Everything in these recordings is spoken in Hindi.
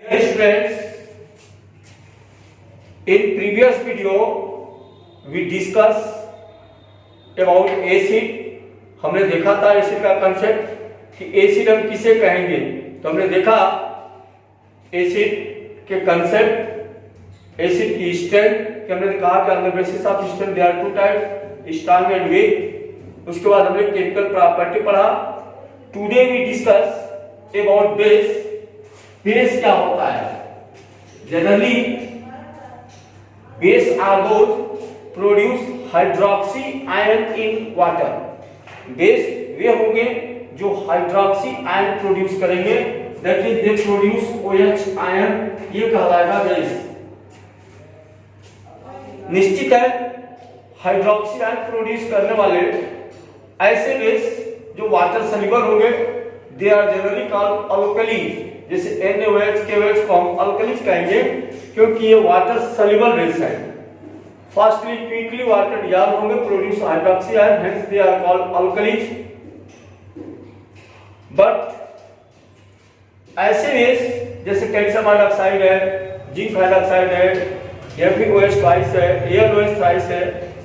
Hey students, in previous video we discuss about acid. हमने देखा था एसिड का कंसेप्ट कि एसिड हम किसे कहेंगे। तो हमने देखा एसिड के कंसेप्ट, एसिड की स्ट्रेंथ कि हमने कहा कि on the basis of strength there are two types, strong and weak. उसके बाद हमने केमिकल प्रॉपर्टी पढ़ा। Today we discuss about base. Base क्या होता है? Generally base are those produce hydroxy ion in water. Base वे होंगे जो हाइड्रोक्सी आयन प्रोड्यूस करेंगे, that is they produce OH ion, ये कहलाएगा बेस। निश्चित है हाइड्रोक्सी आयन प्रोड्यूस करने वाले ऐसे बेस जो वाटर सॉल्युबल होंगे, they are generally called alkali. जैसे NaOH KOH को हम अल्कलीज कहेंगे क्योंकि ये वाटर सॉल्युबल बेस है। फास्टली क्विकली वाटर डिसॉल्व होंगे, produce hydroxy ion, hence they are called alkalis. But ऐसे बेस जैसे कैल्शियम हाइड्रोक्साइड है, जिंक हाइड्रोक्साइड है, FeOH ट्वाइस है, AlOH थ्राइस है,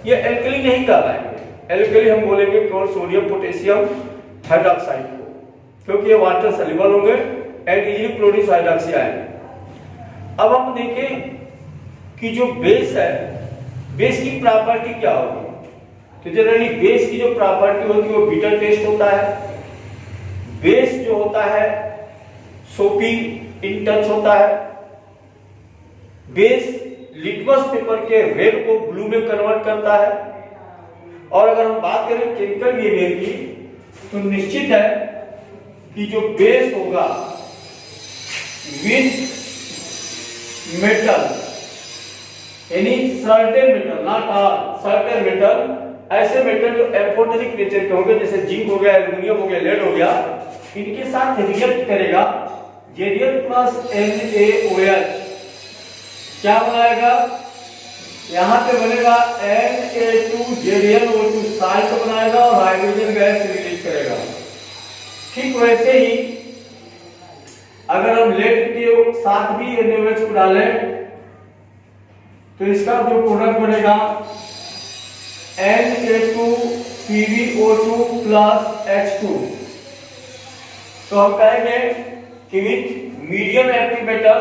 ये एल्कली नहीं कहलाएंगे। एल्कली हम बोलेंगे केवल सोडियम पोटेशियम हाइड्रोक्साइड को, क्योंकि ये वाटर सॉल्युबल होंगे and easily produce hydroxy ion. अब हम देखें कि जो बेस है, बेस की प्रॉपर्टी क्या होगी। तो जनरली बेस की जो प्रॉपर्टी होती है वो बिटर टेस्ट होता है। बेस जो होता है सोपी इन टच होता है। बेस लिटमस पेपर के रेड को ब्लू में कन्वर्ट करता है। और अगर हम बात करें केमिकल बिहेवियर की, तो निश्चित है कि जो बेस होगा विथ मेटल, यानी certain metal, not all, certain metal, ऐसे मेटल जो एफोटोनिक नेचर के होंगे, जैसे जिंक हो गया, एल्युमिनियम हो गया, लेड हो गया, इनके साथ रिएक्ट करेगा। जेडीएल प्लस NaOH क्या बनाएगा? यहां पे बनेगा Na2JDnO2 साल्ट बनाएगा और हाइड्रोजन गैस रिलीज करेगा। ठीक वैसे ही अगर हम लेड के साथ भी NaOH को डालें तो इसका जो प्रोडक्ट बनेगा Na2PbO2 प्लस H2। तो हम कहेंगे कि विथ मीडियम एक्टिव मेटल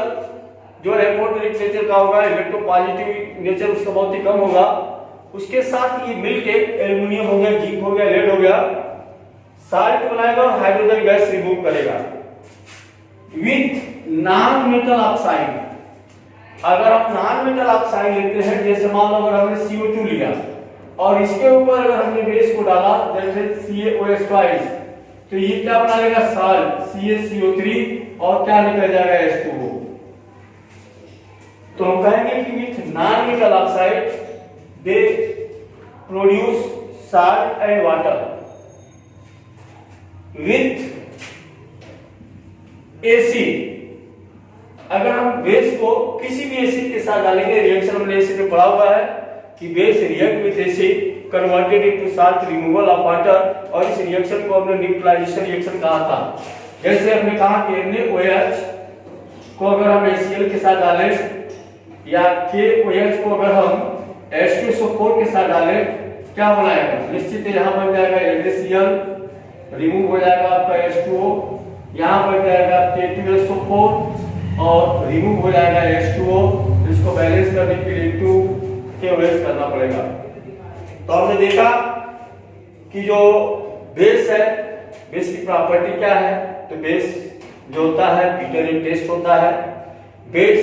जो इलेक्ट्रोनेगेटिव नेचर का होगा, इलेक्ट्रोपॉजिटिव नेचर उसका बहुत ही कम होगा, उसके साथ ये मिलके एल्युमिनियम हो गया, जिंक हो गया, लेड हो गया, साल्ट बनाएगा और हाइड्रोजन गैस रिमूव करेगा। विथ नॉन मेटल ऑक्साइड, अगर हम नॉन मेटल ऑक्साइड लेते हैं, जैसे मान लो अगर हमने CO2 लिया और इसके ऊपर अगर हमने बेस को डाला, जैसे CaOH ट्वाइस, तो ये क्या बना लेगा? साल्ट CaCO3 और क्या निकल जाएगा? H2O। तो हम कहेंगे कि with non metal oxide they produce salt and water. With acid, अगर हम बेस को किसी भी एसिड के साथ डालेंगे, रिएक्शन हमने एसिड में पढ़ा हुआ है कि base react with acid converted into salt removal of water, और इस रिएक्शन को हमने न्यूट्रलाइजेशन रिएक्शन कहा था। जैसे हमने कहा कि NaOH को अगर हम HCl के साथ डालें या KOH को अगर हम H2SO4 के साथ डालें, क्या बनाएगा? निश्चित है यहां बन जाएगा NaCl, रिमूव हो जाएगा आपका H2O, यहां बन जाएगा K2SO4 और रिमूव हो जाएगा H2O। इसको बैलेंस करने के लिए 2KOH करना पड़ेगा। तो हमने देखा कि जो बेस है, बेस की प्रॉपर्टी क्या है? तो बेस जो होता है बिटर इन टेस्ट होता है, बेस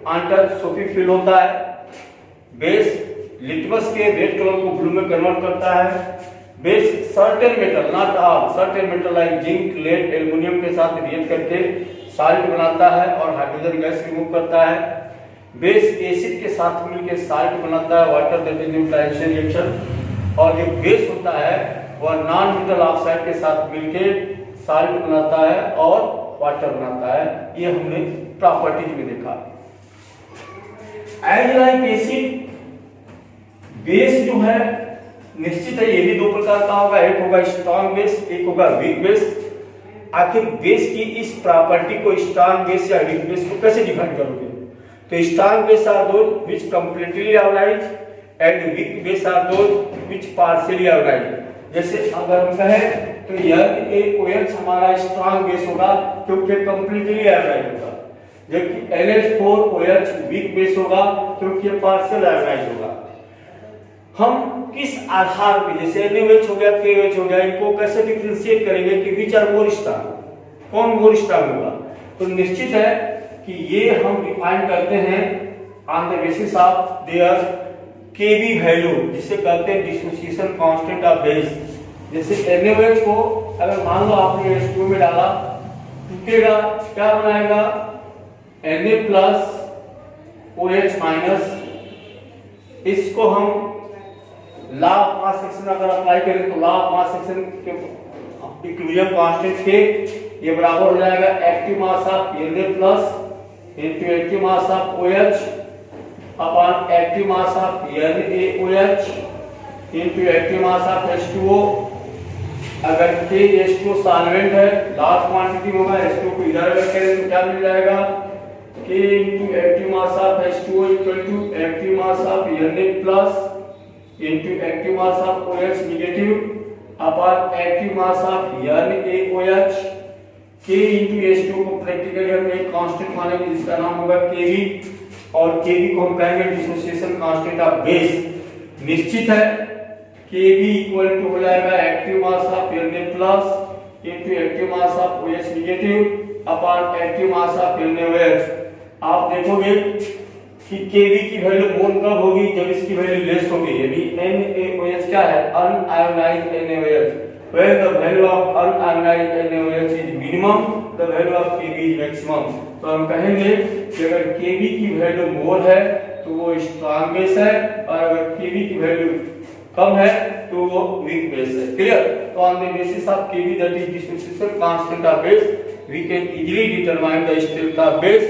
अनटच सोपी फील होता है, बेस लिटमस के रेड कलर को ब्लू में कन्वर्ट करता है, base certain metal, not all, certain metal like zinc, lead, aluminium के साथ रिएक्ट करके साल्ट बनाता है और हाइड्रोजन गैस रिमूव करता है, बेस एसिड के साथ मिलकर साल्ट बनाता है, water, that is neutralisation reaction. और जो बेस होता है वह नॉन मेटल ऑक्साइड के साथ मिलकर साल्ट बनाता है और वाटर बनाता है। ये हमने प्रॉपर्टीज में देखा। एज लाइक एसिड, बेस जो है निश्चित है ये भी दो प्रकार का होगा, एक होगा स्ट्रॉन्ग बेस, एक होगा वीक बेस। आखिर बेस की इस प्रॉपर्टी को स्ट्रांग बेस या वीक बेस को कैसे डिफाइन करोगे? तो strong base are those which completely organise and weak base are those which partially organise. जैसे अगर हम कहें तो NaOH हमारा स्ट्रांग बेस होगा क्योंकि कंप्लीटली ऑर्गेनाइज होगा, जबकि NH4OH वीक बेस होगा क्योंकि पार्शियल ऑर्गेनाइज होगा। हम किस आधार पे, जैसे NaOH हो गया, KOH हो गया, इनको कैसे डिफरेंशिएट करेंगे कि विच आर मोर स्ट्रांग, कौन मोर स्ट्रांग होगा? तो निश्चित है कि ये हम डिफाइन करते हैं on the basis of their Kb value, जिसे कहते हैं डिसोसिएशन कांस्टेंट ऑफ बेस। जैसे NaOH को अगर मान लो आपने H2 में डाला, टूटेगा, क्या बनाएगा? Na+OH-। इसको हम लॉ ऑफ मास एक्शन अगर अप्लाई करें तो लॉ ऑफ मास एक्शन के इक्विलिब्रियम कांस्टेंट के ये बराबर हो जाएगा active mass of Na+ into active mass of OH upon active mass of NaOH into active mass of H2O। अगर K H2O सॉल्वेंट है, लार्ज क्वांटिटी होगा, H2O को इधर अगर करें तो क्या मिल जाएगा? K into active mass of H2O equal to active mass of Na+ into active mass of OH negative upon active mass of NaOH। K into H2O को प्रैक्टिकली हम एक कांस्टेंट मानेंगे जिसका नाम होगा Kb, और Kb को हम कहेंगे डिसोसिएशन कांस्टेंट ऑफ बेस। निश्चित है Kb इक्वल टू हो जाएगा active mass of Na+ into active mass of OH negative upon active mass of NaOH। आप देखोगे कि Kb की वैल्यू मोल कब होगी? जब इसकी वैल्यू लेस होगी। यदि NaOH क्या है? Unionised NaOH, when the value of unorganized NaOH is minimum, the value of Kb is maximum। तो हम कहेंगे कि अगर Kb की वैल्यू मोल है तो वो स्ट्रांग बेस है, और अगर Kb की वैल्यू कम है तो वो वीक बेस है। क्लियर? तो on the basis of Kb that is dissociation constant of base, we can easily determine the strength of base.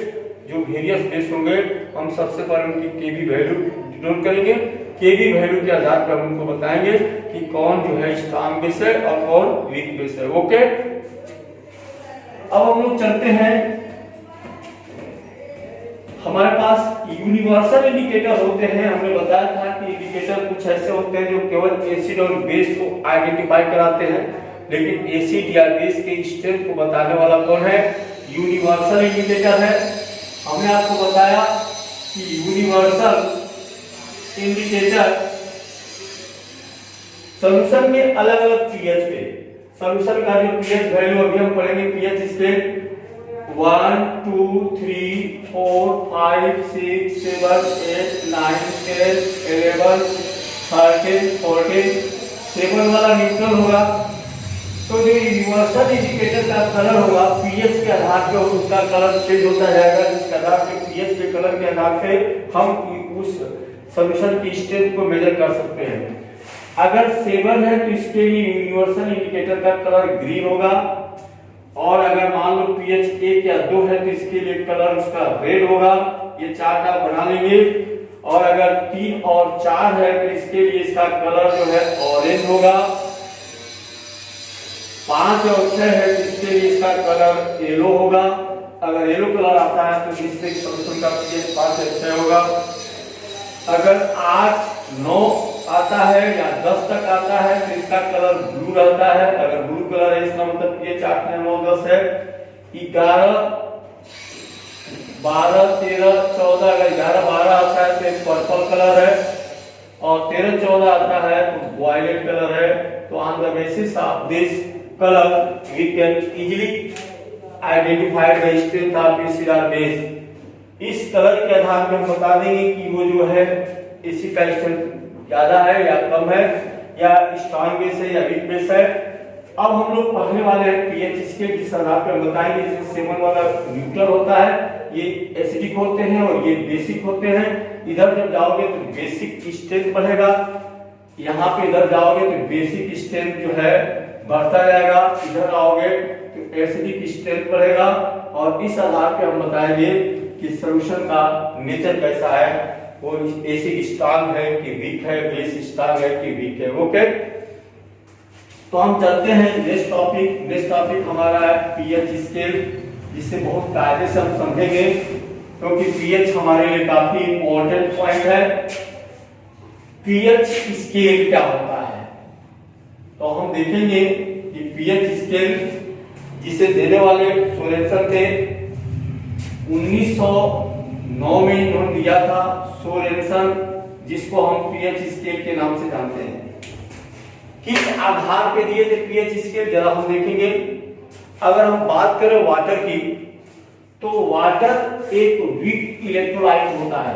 जो वेरियस बेस होंगे हम सबसे पहले उनकी Kb वैल्यू डिनोट करेंगे। Kb वैल्यू के आधार पर हम उनको बताएंगे कि कौन जो है स्ट्रांग बेस है और कौन वीक बेस है। ओके, अब हम लोग चलते हैं, हमारे पास यूनिवर्सल इंडिकेटर होते हैं। हमने बताया था कि इंडिकेटर कुछ ऐसे होते हैं जो केवल एसिड और बेस को आइडेंटिफाई कराते हैं, लेकिन एसिड या बेस के स्ट्रेंथ को बताने वाला कौन है? यूनिवर्सल इंडिकेटर है। हमने आपको बताया कि यूनिवर्सल इंडिकेटर सॉल्यूशन के अलग अलग पीएच पे, सॉल्यूशन का जो पीएच वैल्यू अभी हम पढ़ेंगे, पीएच स्केल 1 2 3 4 5 6 7 8 9 10 11 13 14 7 वाला न्यूट्रल होगा। तो जो यूनिवर्सल इंडिकेटर का कलर होगा पीएच के आधार पर उसका कलर चेंज होता जाएगा, जिसके आधार पर पीएच के कलर के आधार से हम उस सॉल्यूशन की स्ट्रेंथ को मेजर कर सकते हैं। अगर 7 है तो इसके लिए यूनिवर्सल इंडिकेटर का कलर ग्रीन होगा, और अगर मान लो पीएच 1 या 2 है तो इसके लिए कलर उसका रेड होगा। ये चार्ट आप बना लेंगे। और अगर 3 और 4 है तो इसके लिए इसका कलर जो है ऑरेंज होगा। 5 और 6 है तो इसके लिए इसका कलर येलो होगा। अगर येलो कलर आता है तो जिससे सॉल्यूशन का पीएच 5 से 6 होगा। अगर 8 9 आता है या 10 तक आता है तो इसका कलर ब्लू रहता है। अगर ब्लू कलर है इसका मतलब पीएच 8 9 10 है। 11 12 13 14 अगर 11 12 आता है तो पर्पल कलर है, और 13 14 आता है तो वायलेट कलर है। तो on the basis of this color we can easily identify the strength of acid or base। इस कलर के आधार पर हम बता देंगे कि वो जो है एसिड का स्ट्रेंथ ज्यादा है या कम है, या स्ट्रांग बेस है या वीक बेस है। अब हम लोग पढ़ने वाले हैं पीएच स्केल जिस आधार पर बताएंगे। जैसे 7 वाला न्यूट्रल होता है, ये एसिडिक होते हैं और ये बेसिक होते हैं। इधर जब जाओगे तो बेसिक स्ट्रेंथ बढ़ेगा, यहाँ पे इधर जाओगे तो बेसिक स्ट्रेंथ जो है बढ़ता जाएगा। इधर आओगे तो एसिडिक स्ट्रेंथ बढ़ेगा, और इस आधार पे हम बताएंगे कि सॉल्यूशन का नेचर कैसा है, वो एसिड स्ट्रांग है कि वीक है, बेस स्ट्रांग है कि वीक है। ओके, तो हम चलते हैं नेक्स्ट टॉपिक हमारा है पीएच स्केल, जिससे बहुत कायदे से हम समझेंगे, क्योंकि पीएच हमारे लिए काफी इंपॉर्टेंट पॉइंट है। पीएच स्केल क्या होता है, तो हम देखेंगे कि पीएच स्केल जिसे देने वाले सोरेनसन थे 1909 में इन्होंने दिया था सोरेनसन, जिसको हम पीएच स्केल के नाम से जानते हैं। किस आधार पे दिए थे पीएच स्केल, जरा हम देखेंगे। अगर हम बात करें वाटर की, तो वाटर एक वीक इलेक्ट्रोलाइट होता है।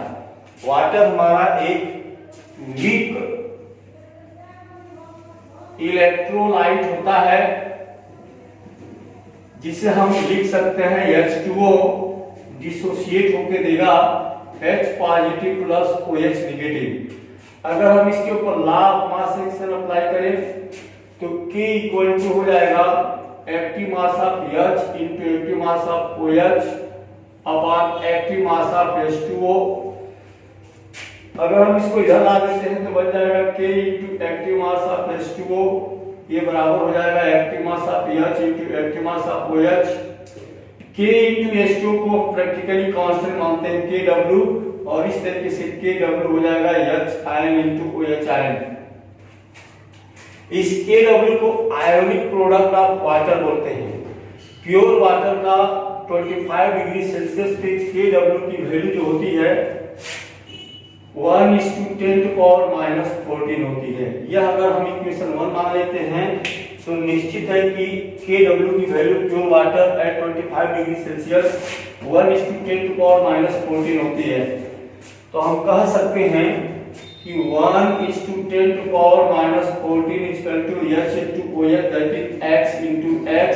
वाटर हमारा एक वीक इलेक्ट्रोलाइट होता है, जिसे हम लिख सकते हैं H2O डिसोसिएट होके देगा H positive plus OH negative. अगर हम इसके ऊपर law of mass action apply करें तो K इक्वल टू हो जाएगा active mass of H into active mass of OH upon active mass of H2O। अगर हम इसको इधर ला देते हैं तो बन जाएगा K into active mass of H2O, ये बराबर हो जाएगा active mass of H into active mass of OH। K into H2O को प्रैक्टिकली कांस्टेंट मानते हैं KW, और इस तरीके से KW हो जाएगा H ion into OH ion. इस KW को आयोनिक प्रोडक्ट ऑफ वाटर बोलते हैं। प्योर वाटर का 25 डिग्री सेल्सियस पे KW की वैल्यू जो होती है 1:10⁻⁻14 होती है। यह अगर हम इक्वेशन 1 मान लेते हैं तो निश्चित है कि KW की value pure water at 25 degree Celsius 1:10⁻⁻14 होती है। तो हम कह सकते हैं कि 1:10⁻⁻14 H into OH, that is X into X,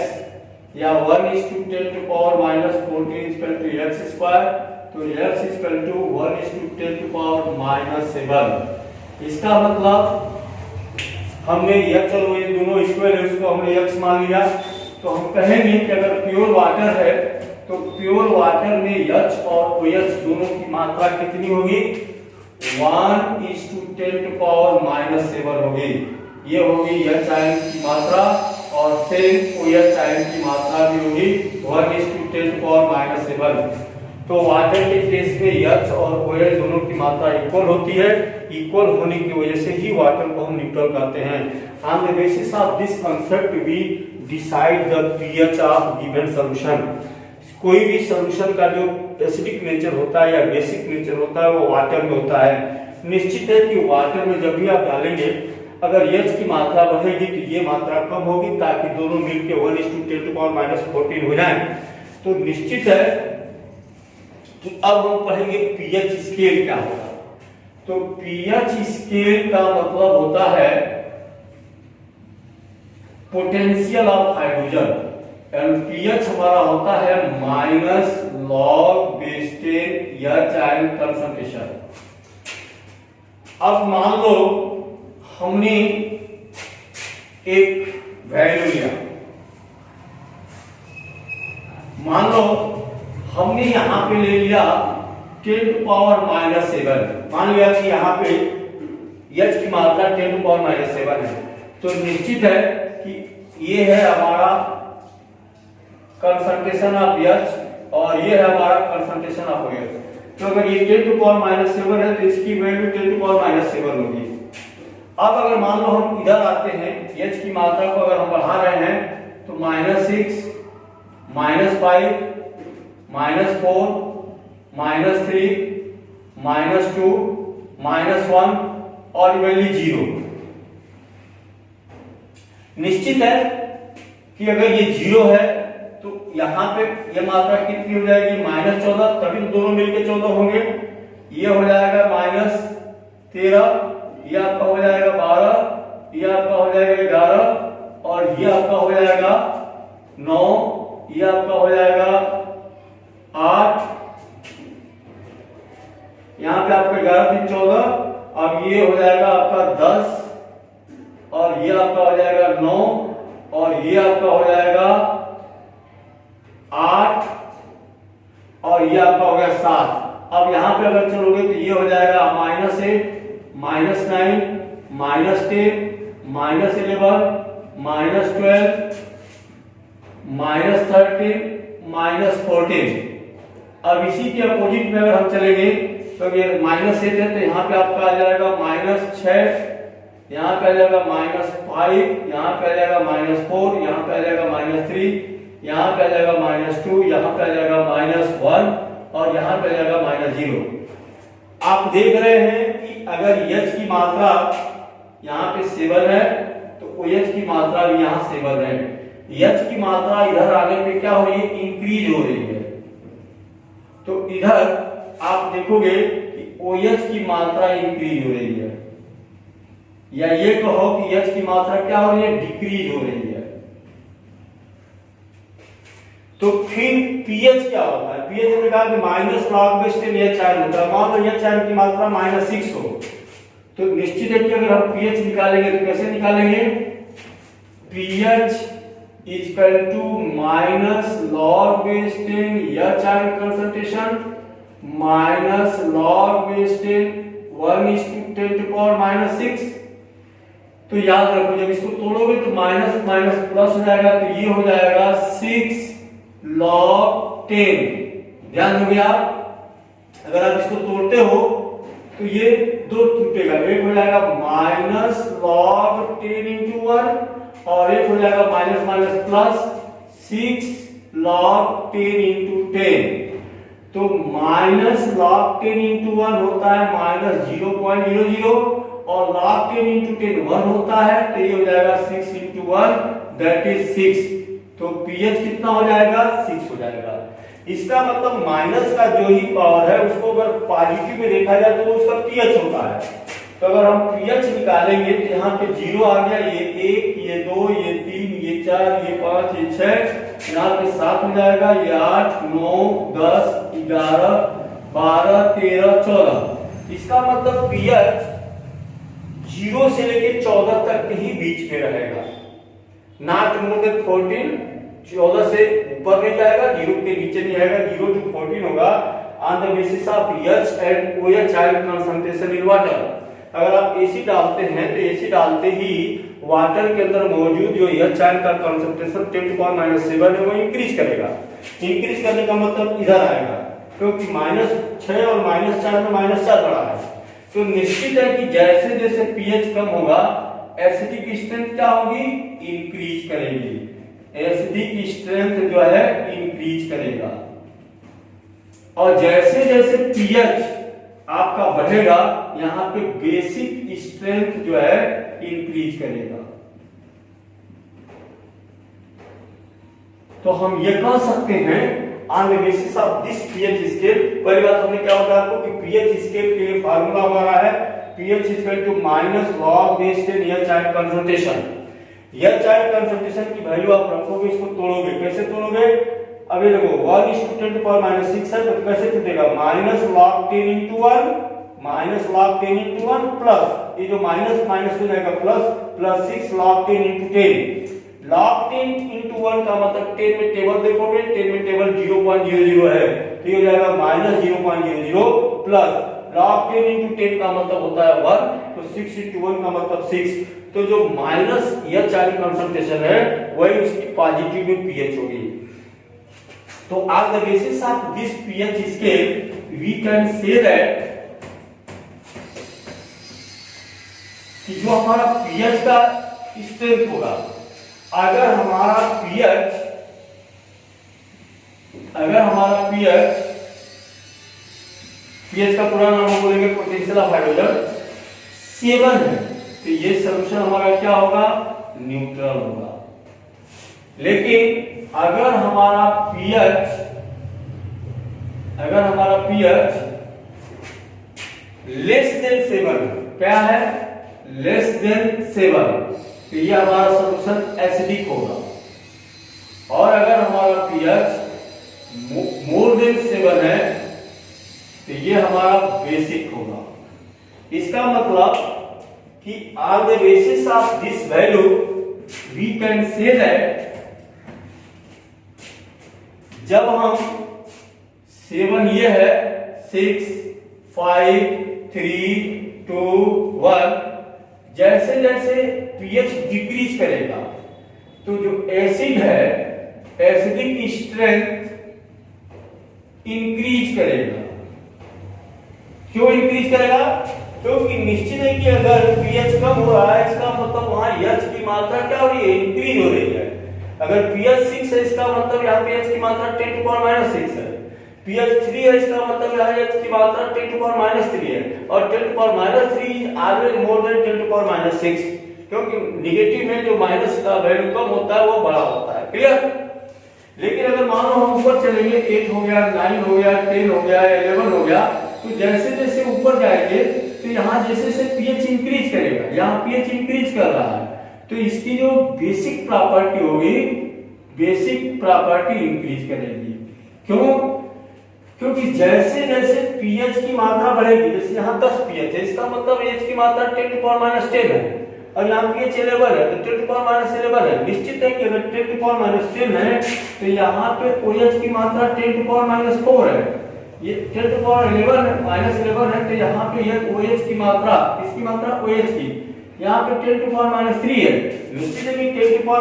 या 1:10⁻⁻14 X स्क्वायर, तो X इक्वल टू 1:10⁻⁷। इसका मतलब हमने यह, चलो ये दोनों इक्वल है, उसको हमने X मान लिया, तो हम कहेंगे कि अगर प्योर वाटर है तो प्योर वाटर में H और OH दोनों की मात्रा कितनी होगी, 1:10⁻⁷ होगी। ये होगी H आयन की मात्रा, और सेम OH आयन की मात्रा भी होगी 1:10⁻⁷। तो वाटर के केस में H और OH दोनों की मात्रा इक्वल होती है। इक्वल होने की वजह से ही वाटर को हम न्यूट्रल कहते हैं। On the basis of this concept we decide the pH of given solution. कोई भी सॉल्यूशन का जो एसिडिक नेचर होता है या बेसिक नेचर होता है वो वाटर में होता है। निश्चित है कि वाटर में जब भी आप डालेंगे, अगर H की मात्रा बढ़ेगी तो ये मात्रा कम होगी, ताकि दोनों मिलके 1:10⁻⁻14 हो जाए। तो निश्चित है कि अब हम पढ़ेंगे पीएच स्केल क्या होगा। तो पीएच स्केल का मतलब होता है potential of hydrogen, and pH हमारा होता है -log/10 H आयन कंसंट्रेशन। अब मान लो हमने एक वैल्यू लिया, मान लो हमने यहां पे ले लिया 10⁻⁻7। मान लिया कि यहाँ पे H की मात्रा 10⁻⁻7 है, तो निश्चित है कि ये है हमारा कंसंट्रेशन ऑफ H और ये है हमारा कंसंट्रेशन ऑफ OH। तो अगर ये 10⁻⁷ है तो इसकी वैल्यू 10⁻⁷ होगी। अब अगर मान लो हम इधर आते हैं, H की मात्रा को अगर हम बढ़ा रहे हैं तो -6, -5, -4, -3, -2, -1 और वैल्यू 0। निश्चित है कि अगर ये 0 है तो यहाँ पे ये मात्रा कितनी हो जाएगी, -14, तभी तो दोनों मिलके 14 होंगे। ये हो जाएगा -13, ये आपका हो जाएगा 12, ये आपका हो जाएगा 11, और ये आपका हो जाएगा 9, ये आपका हो जाएगा 8, यहाँ पे आपका 11 3 14, अब ये हो जाएगा आपका 10, और ये आपका हो जाएगा 9, और ये आपका हो जाएगा 8, और ये आपका हो गया 7। अब यहाँ पे अगर चलोगे तो ये हो जाएगा -8, -9, -10, -11, -12, -13, -14। अब इसी के अपोजिट में अगर हम चलेंगे तो ये -8 है, तो यहाँ पे आपका आ जाएगा -6, यहाँ पे आ जाएगा -5, यहाँ पे आ जाएगा -4, यहाँ पे आ जाएगा -3, यहाँ पे आ जाएगा -2, यहाँ पे आ जाएगा -1 और यहाँ पे आ जाएगा -0। आप देख रहे हैं कि अगर H की मात्रा यहाँ पे 7 है तो OH की मात्रा भी यहाँ 7 है। H की मात्रा इधर आने पे क्या हो रही है, इंक्रीज हो रही है। तो इधर आप देखोगे कि OH की मात्रा इंक्रीज हो रही है, या ये कहो कि H की मात्रा क्या हो रही है, डिक्रीज हो रही है। तो फिर pH क्या होता है, pH ने कहा कि -log/10 H आयन होता है। मान लो H आयन की मात्रा -6 हो, तो निश्चित है कि अगर हम pH निकालेंगे तो कैसे निकालेंगे, pH equal to -log/10 H ion concentration -log/10 1:10⁻⁻6। तो याद रखो जब इसको तोड़ोगे तो माइनस माइनस प्लस हो जाएगा, तो ये हो जाएगा 6 log 10। ध्यान दोगे आप, अगर आप इसको तोड़ते हो तो ये दो टूटेगा, एक हो जाएगा -log 10 × 1 और एक हो जाएगा माइनस माइनस प्लस 6 log 10 × 10। तो -log 10 × 1 होता है -0.00 और log 10 × 10 1 होता है, तो ये हो जाएगा 6 × 1 दैट इज 6। तो pH कितना हो जाएगा, 6 हो जाएगा। इसका मतलब माइनस का जो ही पावर है उसको अगर पॉजिटिव में देखा जाए तो वो उसका pH होता है। तो अगर हम pH निकालेंगे तो यहाँ पे 0 आ गया, ये 1, ये 2, ये 3, ये 4, ये 5, ये 6, यहाँ पे 7 हो जाएगा, ये 8, 9, 10, 11, 12, 13, 14। इसका मतलब pH 0 से लेके 14 तक के ही बीच में रहेगा, नॉट मोर देन 14। 14 से ऊपर नहीं जाएगा, 0 के नीचे नहीं आएगा, 0 to 14 होगा on the basis of H and OH ion concentration in water. अगर आप एसिड डालते हैं तो एसिड डालते ही वाटर के अंदर मौजूद जो H आयन का कंसंट्रेशन 10⁻⁷ है वो इंक्रीज करेगा। इंक्रीज करने का मतलब इधर आएगा, क्योंकि -6 और -4 में -4 बड़ा है। तो निश्चित है कि जैसे जैसे pH कम होगा एसिडिक स्ट्रेंथ क्या होगी, इंक्रीज करेगी। एसिडिक स्ट्रेंथ जो है इंक्रीज करेगा, और जैसे जैसे pH आपका बढ़ेगा यहाँ पे बेसिक स्ट्रेंथ जो है इंक्रीज करेगा। तो हम ये कह सकते हैं on the basis of this pH scale. पहली बात हमने क्या बताया आपको कि pH स्केल के लिए फार्मूला हमारा है pH equal to -log/10 H ion concentration. H ion concentration की वैल्यू आप रखोगे, इसको तोड़ोगे, कैसे तोड़ोगे, अभी देखो 1:10⁻⁶ है, तो कैसे टूटेगा, -log 10 × 1 -log 10 × 1 प्लस ये जो माइनस माइनस हो जाएगा प्लस 6 log 10 × 10। log 10 × 1 का मतलब 10 में टेबल देखोगे, 10 में टेबल 0.00 है, तो ये हो जाएगा -0.00 प्लस log 10 × 10 का मतलब होता है 1, तो 6 × 1 का मतलब 6। तो जो माइनस H आयन कंसंट्रेशन है वही उसकी पॉजिटिव में pH होगी। तो on the basis of this pH scale we can say that कि जो हमारा pH का स्ट्रेंथ होगा, अगर हमारा pH का पूरा नाम हम बोलेंगे पोटेंशियल ऑफ हाइड्रोजन 7 है, तो ये सॉल्यूशन हमारा क्या होगा, न्यूट्रल होगा। लेकिन अगर हमारा pH लेस देन 7, क्या है, लेस देन 7, तो ये हमारा सॉल्यूशन एसिडिक होगा। और अगर हमारा pH मोर देन 7 है तो ये हमारा बेसिक होगा। इसका मतलब कि on the basis of this value we can say that जब हम 7 ये है 6 5 3 2 1, जैसे जैसे pH डिक्रीज करेगा तो जो एसिड है, एसिडिक स्ट्रेंथ इंक्रीज करेगा। क्यों इंक्रीज करेगा? क्योंकि निश्चित है कि अगर पीएच कम हो रहा है, इसका मतलब वहां H की मात्रा क्या हो रही है? इंक्रीज हो रही है। अगर pH 6 है, इसका मतलब यहाँ पे H की मात्रा 10⁻⁶ है। pH 3 है, इसका मतलब यहाँ H की मात्रा 10⁻³ है, और 10⁻³ इज ऑलवेज मोर देन 10⁻�6, क्योंकि नेगेटिव में जो माइनस का वैल्यू कम होता है वो बड़ा होता है। क्लियर? लेकिन अगर मान लो हम ऊपर चलेंगे, 8 हो गया, 9 हो गया, 10 हो गया, 11 हो गया, तो जैसे जैसे ऊपर जाएंगे तो यहाँ जैसे जैसे pH इंक्रीज करेगा, यहाँ pH इंक्रीज कर रहा है, तो इसकी जो बेसिक प्रॉपर्टी होगी, बेसिक प्रॉपर्टी इंक्रीज करेगी। क्यों? क्योंकि जैसे जैसे pH की मात्रा बढ़ेगी, जैसे यहाँ 10 pH है, इसका मतलब H की मात्रा 10⁻10 है, और यहाँ pH 11 है, तो 10⁻11 है। निश्चित है कि अगर 10⁻10 है तो यहाँ पे OH की मात्रा 10⁻4 है, ये 10⁻11 है, -11 है, तो यहाँ पे ये OH की मात्रा, इसकी मात्रा OH की यहाँ पे 10⁻³ है। निश्चित है कि 10⁻³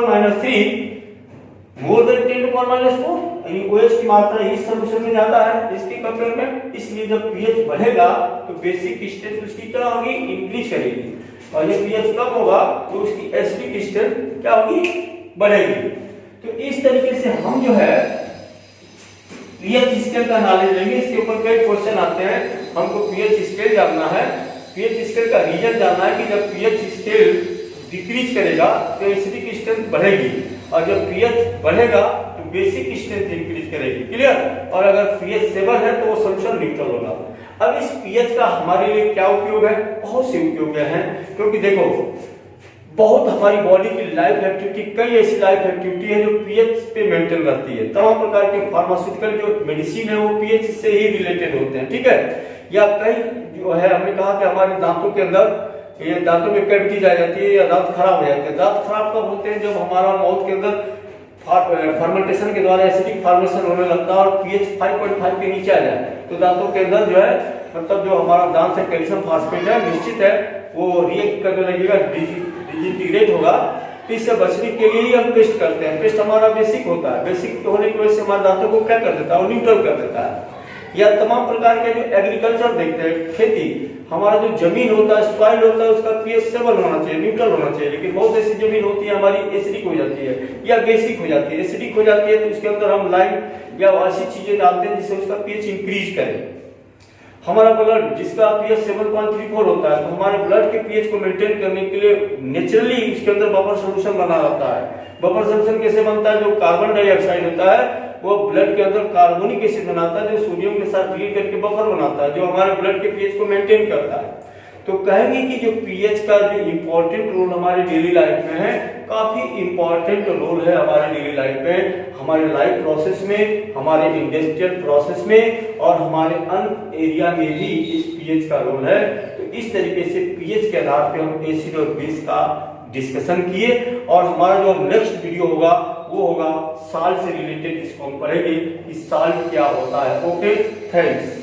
मोर देन 10⁻4, यानी OH की मात्रा इस सॉल्यूशन में ज्यादा है इसके कंपेयर में, इसलिए जब pH बढ़ेगा तो बेसिक स्ट्रेंथ उसकी क्या होगी? इंक्रीज करेगी, और जब pH कम होगा तो उसकी एसिडिक स्ट्रेंथ क्या होगी? बढ़ेगी। तो इस तरीके से हम जो है pH स्केल का नॉलेज लेंगे। इसके ऊपर कई क्वेश्चन आते हैं, हमको pH स्केल जानना है, pH स्केल का रीजन जानना है कि जब pH स्केल डिक्रीज करेगा तो एसिडिक स्ट्रेंथ बढ़ेगी, और जब pH बढ़ेगा तो बेसिक स्ट्रेंथ इंक्रीज करेगी। क्लियर? और अगर pH 7 है तो वो सॉल्यूशन न्यूट्रल होगा। अब इस pH का हमारे लिए क्या उपयोग है? बहुत से उपयोग हैं, क्योंकि देखो बहुत हमारी बॉडी की लाइफ एक्टिविटी, कई ऐसी लाइफ एक्टिविटी है जो pH पे मेंटेन रहती है। तमाम प्रकार के फार्मास्यूटिकल जो मेडिसिन है वो pH से ही रिलेटेड होते हैं, ठीक है? या कई जो है, हमने कहा कि हमारे दांतों के अंदर ये दांतों में कैविटीज आ जाती है या दांत खराब हो जाते हैं। दांत खराब कब होते हैं? जब हमारा माउथ के अंदर फर्मेंटेशन के द्वारा एसिडिक फॉर्मेशन होने लगता है और pH 5.5 के नीचे आ जाए, तो दांतों के अंदर जो है, मतलब जो हमारा दांत है, कैल्शियम फास्फेट है, निश्चित है वो रिएक्ट करने लगेगा, डिजिटिग्रेट होगा। तो इससे बचने के लिए ही हम पेस्ट करते हैं। पेस्ट हमारा बेसिक होता है, बेसिक होने की वजह से हमारे दांतों को क्या कर देता है? वो न्यूट्रल कर देता है। या तमाम प्रकार के जो एग्रीकल्चर देखते हैं, खेती, हमारा जो जमीन होता है, सॉइल होता है, उसका pH 7 होना चाहिए, न्यूट्रल होना चाहिए। लेकिन बहुत ऐसी जमीन होती है हमारी एसिडिक हो जाती है या बेसिक हो जाती है। एसिडिक हो जाती है तो उसके अंदर हम लाइम या ऐसी चीजें डालते हैं जिससे उसका pH इंक्रीज करे। हमारा ब्लड जिसका pH 7.34 होता है, तो हमारे ब्लड के pH को मेंटेन करने के लिए नेचुरली उसके अंदर बफर सॉल्यूशन बना रहता है। बफर सॉल्यूशन कैसे बनता है? जो कार्बन डाइऑक्साइड होता है वो ब्लड के अंदर कार्बोनिक एसिड बनाता है, जो सोडियम के साथ रिएक्ट करके बफर बनाता है, जो हमारे ब्लड के pH को मेंटेन करता है। तो कहेंगे कि जो pH का जो इम्पोर्टेंट रोल हमारे डेली लाइफ में है, काफी इम्पोर्टेंट रोल है हमारे डेली लाइफ में, हमारे लाइफ प्रोसेस में, हमारे इंडस्ट्रियल प्रोसेस में, और हमारे अन्य एरिया में भी इस pH का रोल है। तो इस तरीके से pH के आधार पे हम एसिड और बेस का डिस्कशन किए, और हमारा जो नेक्स्ट वीडियो होगा वो होगा साल्ट से रिलेटेड। इसको हम पढ़ेंगे कि साल्ट क्या होता है। Okay, thanks.